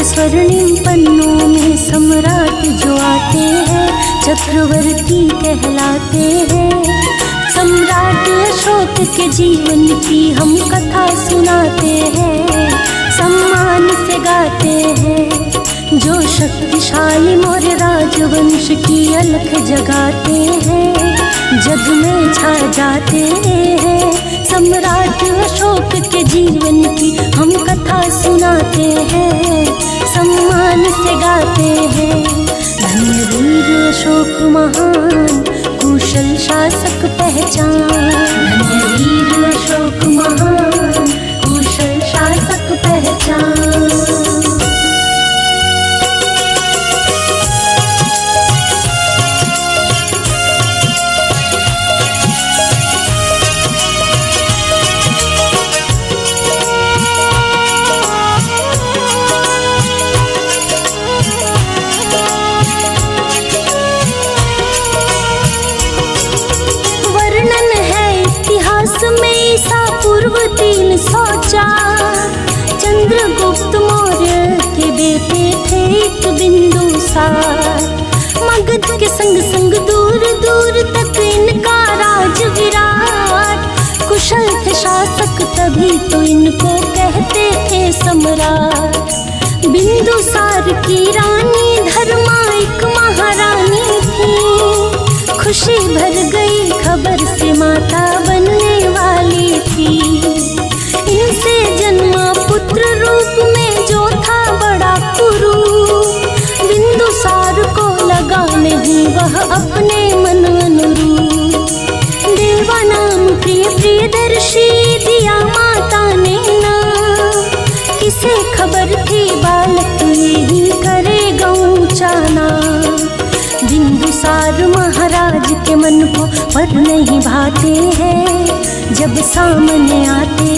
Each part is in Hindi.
के स्वर्णिम पन्नों में सम्राट जो आते हैं चक्रवर्ती कहलाते हैं। सम्राट अशोक के जीवन की हम कथा सुनाते हैं, सम्मान से गाते हैं। जो शक्तिशाली मौर्य राजवंश की अलख जगाते हैं, जग में छा जाते हैं। सम्राट अशोक के जीवन की हम कथा सुनाते हैं, सम्मान से गाते हैं। धन्य वीर अशोक महान, कुशल शासक पहचान। धन्य वीर अशोक महान, कुशल शासक पहचान। पूर्व 304 चंद्रगुप्त मौर्य के बेटे थे एक बिंदुसार। मगध के संग संग दूर दूर तक इनका राज विराट। कुशल थे शासक तभी तो इनको कहते थे सम्राट। बिंदुसार की रानी धर्मा एक महारानी थी। खुशी भर गई खबर से माता बनने वाली थी। इनसे जन्मा पुत्र रूप में जो था बड़ा कुरूप। बिंदुसार को लगा नहीं वह अपने मन अनुरूप। देवा नाम प्रिय प्रियदर्शी दिया माता ने नाम। किसे खबर थी बालक यही करेगा ऊंचा नाम। बिंदुसार महाराज के मन को पर नहीं भाते हैं, जब सामने आते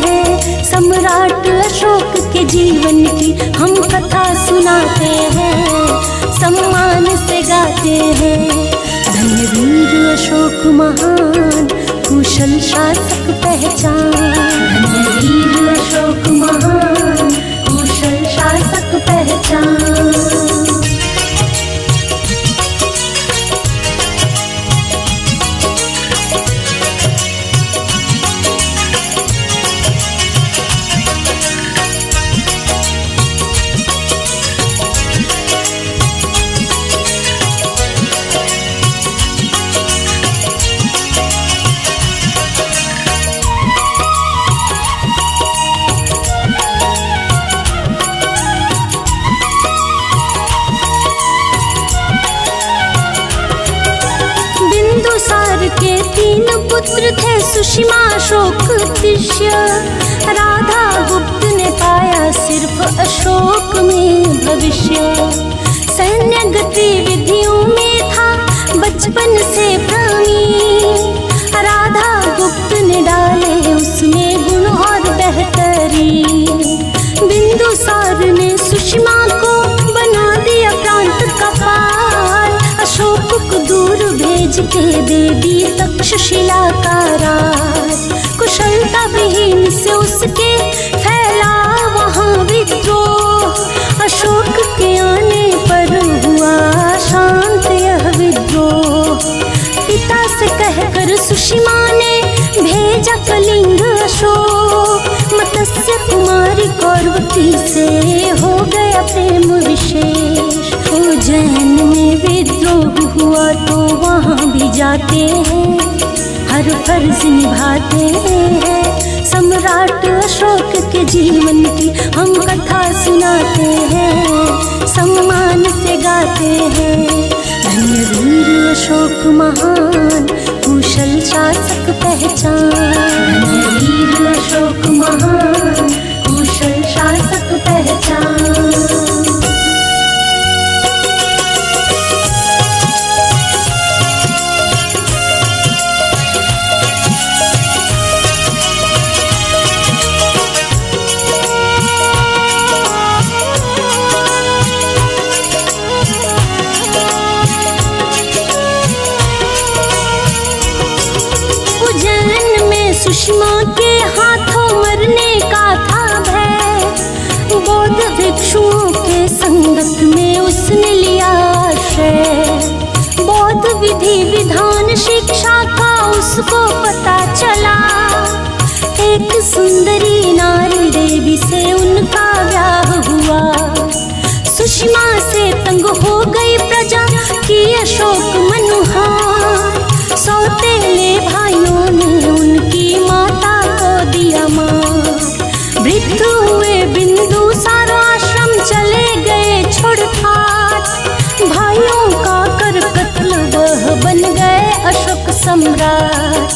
हैं। सम्राट अशोक के जीवन की हम कथा सुनाते हैं, सम्मान से गाते हैं। धन्य वीर अशोक महान, कुशल शासक पहचान। धन्य वीर अशोक महान, कुशल शासक पहचान। के 3 पुत्र थे सुषमा अशोक तिष्य। राधा गुप्त ने पाया सिर्फ अशोक में भविष्य। सैन्य गतिविधियों में था बचपन से प्रवीण। राधा गुप्त ने डाले उसमें गुण और बेहतरी। बिंदुसार ने सुषमा को बना दिया प्रांत का पाल। अशोक को दूर भेज के दे दी तक्षशिला का राज। कुशलता विहीन से उसके फैला वहाँ विद्रोह। अशोक के आने पर हुआ शांत यह विद्रोह। पिता से कहकर सुषमा ने भेजा कलिंग अशोक। मत्स्य कुमारी कौरवती से हो गया प्रेम विशेष। उज्जैन में विद्रोह हुआ तो वहाँ भी जाते हैं, हर फर्ज निभाते हैं। सम्राट अशोक के जीवन की हम कथा सुनाते हैं, सम्मान से गाते हैं। धन्य वीर अशोक महान, कुशल शासक पहचान। धन्य वीर अशोक महान, कुशल शासक पहचान। सुषमा के हाथों मरने का था भय। बौद्ध भिक्षुओं संगत में उसने लिया आश्रय। बौद्ध विधि विधान शिक्षा का उसको पता चला। एक सुंदरी नारी देवी से उनका ब्याह हुआ। सुषमा से तंग हो गई प्रजा की अशोक मनुहार। सौतेले भाइयों ने उनकी माता को दिया मार। वृद्ध हुए बिंदुसार आश्रम चले गए छोड़ ठाठ। भाइयों का कर कत्ल वह बन गए अशोक सम्राट।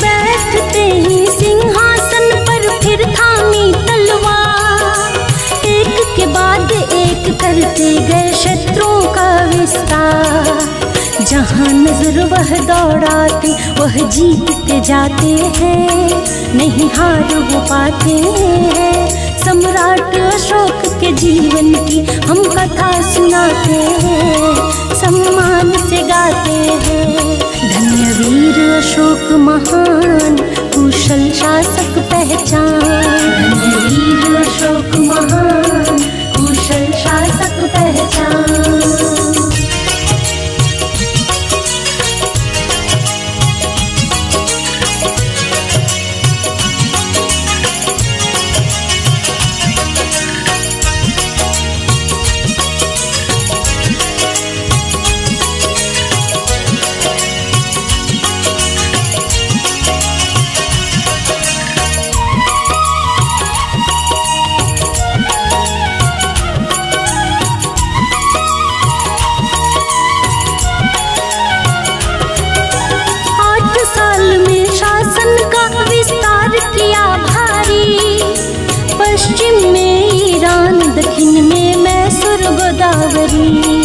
बैठते ही सिंहासन पर फिर थामी तलवार। एक के बाद एक करते गए शत्रुओं का विस्तार। जहाँ नजर वह दौड़ाते वह जीतते जाते हैं, नहीं हार वो पाते हैं। सम्राट अशोक के जीवन की हम कथा सुनाते हैं, सम्मान से गाते हैं। धन्य वीर अशोक महान, कुशल शासक पहचान। धन्य वीर अशोक महान, कुशल शासक पहचान। पश्चिम में ईरान, दक्षिण में मैसूर गोदावरी,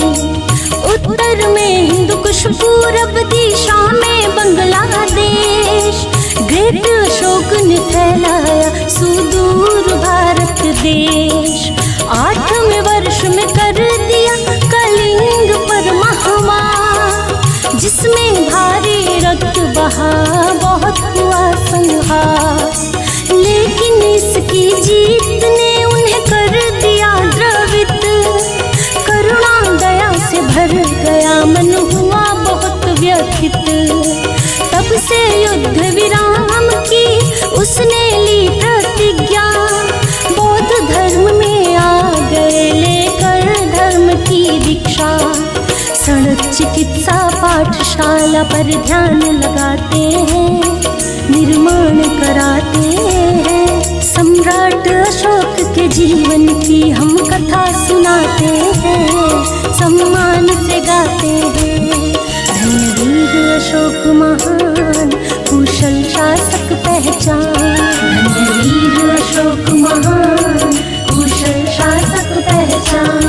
उत्तर में हिंदू कुश, पूरब दिशा में बांग्लादेश। ग्रेट अशोक ने फैलाया सुदूर भारत देश। 8वें वर्ष में कर दिया कलिंग पर महामार, जिसमें भारी रक्त बहा, बहुत हुआ संहार। लेकिन इसकी जीत ने उन्हें कर दिया द्रवित। करुणा दया से भर गया मन, हुआ बहुत व्यथित। तब से युद्ध विराम की उसने ली प्रतिज्ञा। बौद्ध धर्म में आ गए लेकर धर्म की दीक्षा। सड़क चिकित्सा पाठशाला पर ध्यान लगाते हैं, निर्माण कराते हैं। सम्राट अशोक के जीवन की हम कथा सुनाते हैं, सम्मान से गाते हैं। धन्य वीर अशोक महान, कुशल शासक पहचान। धन्य वीर अशोक महान, कुशल शासक पहचान।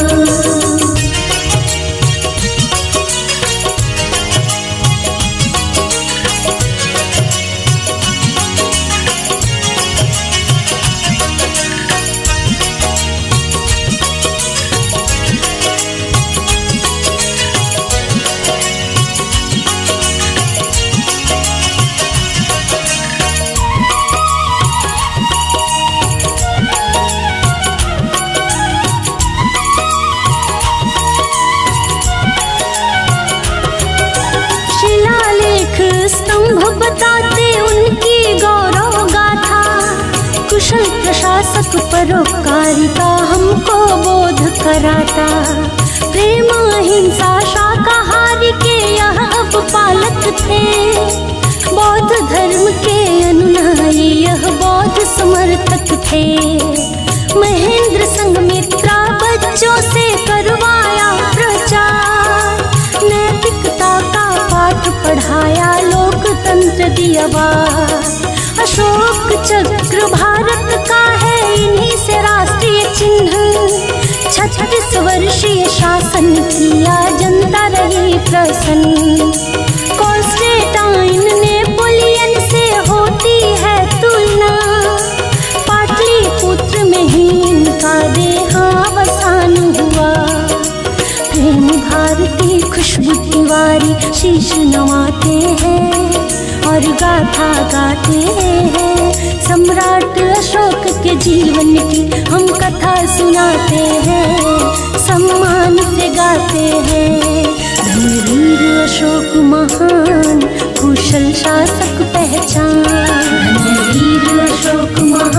बताते उनकी गौरव गाथा। कुशल प्रशासक परोपकारिता हमको बोध कराता। प्रेम अहिंसा शाकाहारी के यह अब पालक थे। बौद्ध धर्म के अनुयायी यह बौद्ध समर्थक थे। महेंद्र संघमित्रा बच्चों से करवाया प्रचार। नैतिकता का पाठ पढ़ाया, लोकतंत्र दी आवाज। अशोक चक्र भारत का है, इन्हीं से राष्ट्रीय चिन्ह। 36 वर्षीय शासन किया, जनता रही प्रसन्न। कॉन्स्टेंटाइन नेपोलियन से होती है तुलना। पाटलिपुत्र में ही इनका देहावसान हुआ। प्रेम भारती खुशबू तिवारी शीश नवाते हैं और गाथा गाते हैं। सम्राट अशोक के जीवन की हम कथा सुनाते हैं। महान, कुशल शासक पहचान। धन्य वीर अशोक महान,